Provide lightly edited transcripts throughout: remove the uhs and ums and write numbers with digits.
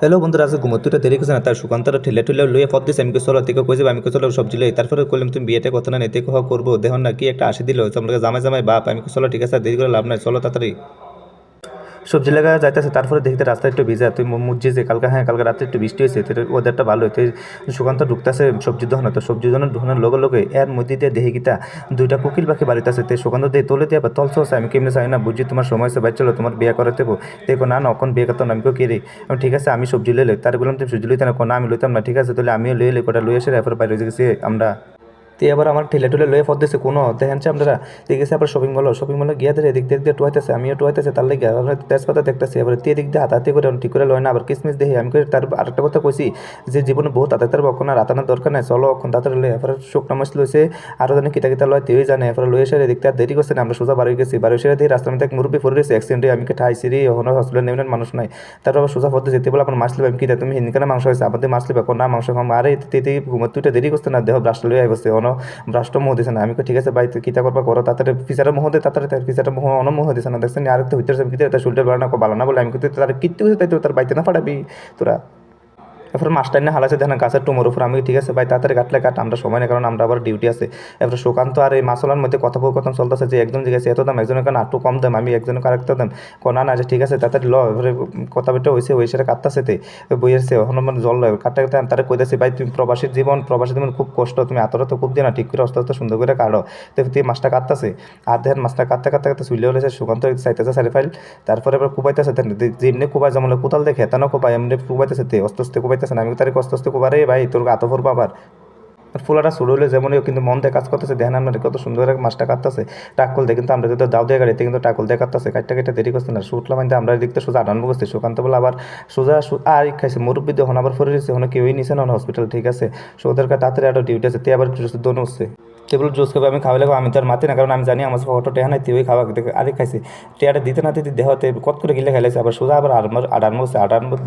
Hello বন্ধুরা, আজকে ঘুমোতে দেরি করছে না, তার সুকান্তরা ঠেলে ঠেলে লইয়ে পথ দিছে। আমি চলো থেকে কই যাবে, আমি চলো সবজি লই। তারপরে কইলাম তুমি বিয়েটা কত না নেতে কহ করবো, দেখুন না কি একটা আসি দিল তোমরা জামাই জামাই বাপ। আমি চলো ঠিক আছে, দেরি করে লাভ নাই, চলো তাড়াতাড়ি সবজি লাগা যাইতেছে। তারপরে দেখতে রাস্তা একটু ভিজা, তুই মুজি যে কালকে, হ্যাঁ কালকে রাত্রে একটু বৃষ্টি হয়েছে, তোর ওদেরটা ভালো হইতে। সুকান্ত ঢুকতেছে সবজি দোকানে, তো সবজি দোকানে ঢুকানোর লগে লগে এর মধ্যে দিয়ে দেখি কিতা দুইটা কোকিল পাখি বাড়িতেছে। তে সুকান্ত দিয়ে তোলে দিয়ে আবার তলছ আছে। আমি কেমনি চাই না বুঝি তোমার সময় আছে, বাইর চলো তোমার বিয়ে করে দেবো। দেখো না না অখন বিয়ে করতাম না। আমি কে রে, আমি ঠিক আছে আমি সবজি লইলে, তার বললাম তুমি সবজি লইতে না, না আমি লইতাম না। ঠিক আছে তাহলে আমিও লইলে কটা লই আসে, এরপরে বাইরে গেছি আমরা। তে এবার আমার ঠেলে ঠুলে লয়ে ফদ দিছে কোনো দেখেন আমরা দেখেছি। আবার শপিং মলে গিয়ে ধরে এদিক দিয়ে টুয়াইতেছে, আমিও টুয়াইতেছে তার লাগে আমরা তেজপাতা দেখতেছি। এবার তে দিক দিয়ে হাতাহাতি করে ঠিক করে লয় না, আবার কিসমিস দেখি। আমি তার আরেকটা কথা কইছি যে জীবনে বহুত হাতাতে এখন আর হাতানোর দরকার নাই, চলো এখন তাড়াতাড়ি লয়ে। এবার শুকনা মাছ লইছে, আরও জানে কিতা কিতা লয় তেই জানে। এবার লয়ে এসে এদিক আর দেরি করছে না, আমরা সোজা বাড়ি গেছি। বাড়ি এসে দেখি রাস্তার মধ্যে এক মুরব্বী পড়ে রয়েছে অ্যাক্সিডেন্টে। আমি ঠাইছি রে, ওখানে হসপিটাল নেবেন মানুষ নাই। তারপর আবার সোজা পথে যেতে বলে আপনার মাছ লিবে। আমি কিতা তুমি হিনকানে মাংস হয়েছে আমাদের মাছ লিবে, না মাংস খাম। আরে তেতে ঘুমাতে দেরি করছে না, দেহ ব্রাশ লয়ে আসছে অন ব্রাশটা মোহ দিছে না। আমি ঠিক আছে ভাই তুই কিতা করবা করো, তাড়াতাড়ি ফিচারের মোহ দে, তাড়াতাড়ি তার ফিচারের মোহ অনমোহ দিছে না। দেখছেন আর একটা ভিতরে ভিতরে তার শরীরটা ভালো না বলে আমি কিন্তু তার কিত্তি হয়েছে, তাই তো তার বাইতে না পাঠাবি তোরা। এরপর মাস্টার নিয়ে হালাছে দেখেন গাছের টুমোর উপর। আমি ঠিক আছে ভাই তাড়াতাড়ি কাটলে কাট, আমরা সময় নেই, কারণ আমরা আবার ডিউটি আছে। এরপর সুকান্ত আর এই মাসলার মধ্যে কথোপকথন চলতেছে যে একজন জিজ্ঞাসা এত দাম, একজনের কারণ একটু কম দাম, আমি একজনের আরেকটা দাম না না যে ঠিক আছে তাড়াতাড়ি ল। এবারে কথা বেটা হয়েছে ওই সেটা কাটতেছে তে বই আসছে এখন মানে জল কাটতে কাটতে আমি তারা কইতেছি ভাই তুমি প্রবাসী জীবন খুব কষ্ট, তুমি এতটা তো খুব দিও না, ঠিক করে আস্তে আস্তে সুন্দর করে কাটো। তো তুই মাছটা কাটতেছে আর দেখেন মাছটা কাটতে কাটতে কাটতে চুলে হলেছে। সুকান্ত চাইতেছে সারি ফাইল, তারপরে এবার কুবাইতেছে যেমনি কুবাই যেমন কোতাল দেখে তেন কুবাই এমনি কুবাইতেছে, তে অস্তে আস্তে কুবাইতেছে না। আমি তার আস্তে আস্তে কুবারে ভাই তোর আতো ফোর আবার ফুলাটা শুরু হলে যেমনই কিন্তু মন দিয়ে কাজ করতেছে। দেখেন আমরা কত সুন্দর এক মাছটা কাটতেছে টাকল দিয়ে, কিন্তু আমরা যদি দাও দিয়ে গাড়িতে কিন্তু টাকল দিয়ে কাটতেছে, কাটটা কেটে দেরি করছে না। শুটলাম কিন্তু আমরা দেখতে সোজা আটানবো করছি। সুকান্ত বলে আবার সোজা আর খাইছে মুরব্বী যখন আবার ফরে দিচ্ছে, ওখানে কেউই নিছে না হসপিটাল। ঠিক আছে ওদের তাড়াতাড়ি আরও ডিউটি আছে, তে আবার দোনো হচ্ছে টেবিল জুস খাবে। আমি খাওয়ালে আমি তো আর মাতি না, কারণ আমি জানি আমার ফটো টেহা নাই, তুই খাওয়া আরে খাইছি টেয়াটা দিতে না দিতে দেহতে কত করে গিলে খাইলেছে। আবার সোজা আবার আটানমো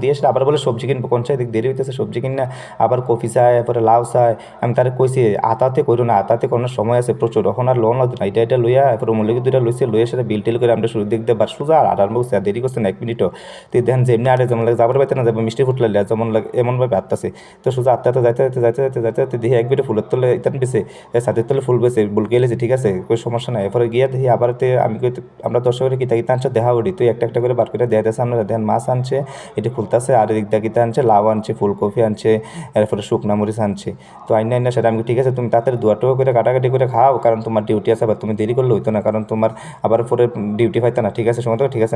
দিয়ে এসে আবার বলে সবজি কিনবো, কোন দিক দেরি হইতেছে সবজি কিনা আবার কফি চায়, এরপরে লাউ চায়। আমি তারে কইছি আতাতে করো না, আতাতে কোনো সময় আছে প্রচুর, এখন আর লোন লাগতো না। এটা লইয়া এরপর মূল্যকে দুইটা লইছে, লইয়া সেটা বিল টিল করে আমরা শুরু দিক দিয়ে বার সোজা আটানমো আর দেরি করছে না এক মিনিটও। তুই দেখেন যে এমনি আরে যেমন লাগে যাবার পাইতে না যাবে মিষ্টি ফুটলে যেমন লাগে এমনভাবে আটতাছে। তো সোজা আটতে যাইতে যাইতে যাইতে যাইতে যাইতে যাইতে দেখি একবারে ফুলের তলে ইতান বেছে ছাদের তলে ফুল বেছে বল গেলেছে। ঠিক আছে কোনো সমস্যা নাই। এরপরে গিয়ে দেখি আবার আমি আমরা দর্শকের কিতা কিতা আনছে দেখা উঠি, তুই একটা একটা করে বার করে দেয়া দিয়েছে। আমরা দেখেন মাছ আনছে এটি খুলতেছে, আর এদিক দিয়ে কিতা আনছে লাউ আনছে ফুলকপি আনছে, এরপরে শুকনা মরিচ আনছে। তো আইনা আইনা সেটা আমি ঠিক আছে তুমি তাড়াতাড়ি দুয়াটো করে কাটাকাটি করে খাও, কারণ তোমার ডিউটি আছে, আবার তুমি দেরি করলে হইতো না, কারণ তোমার আবার পরে ডিউটি পাইতে না। ঠিক আছে সময় তো ঠিক আছে।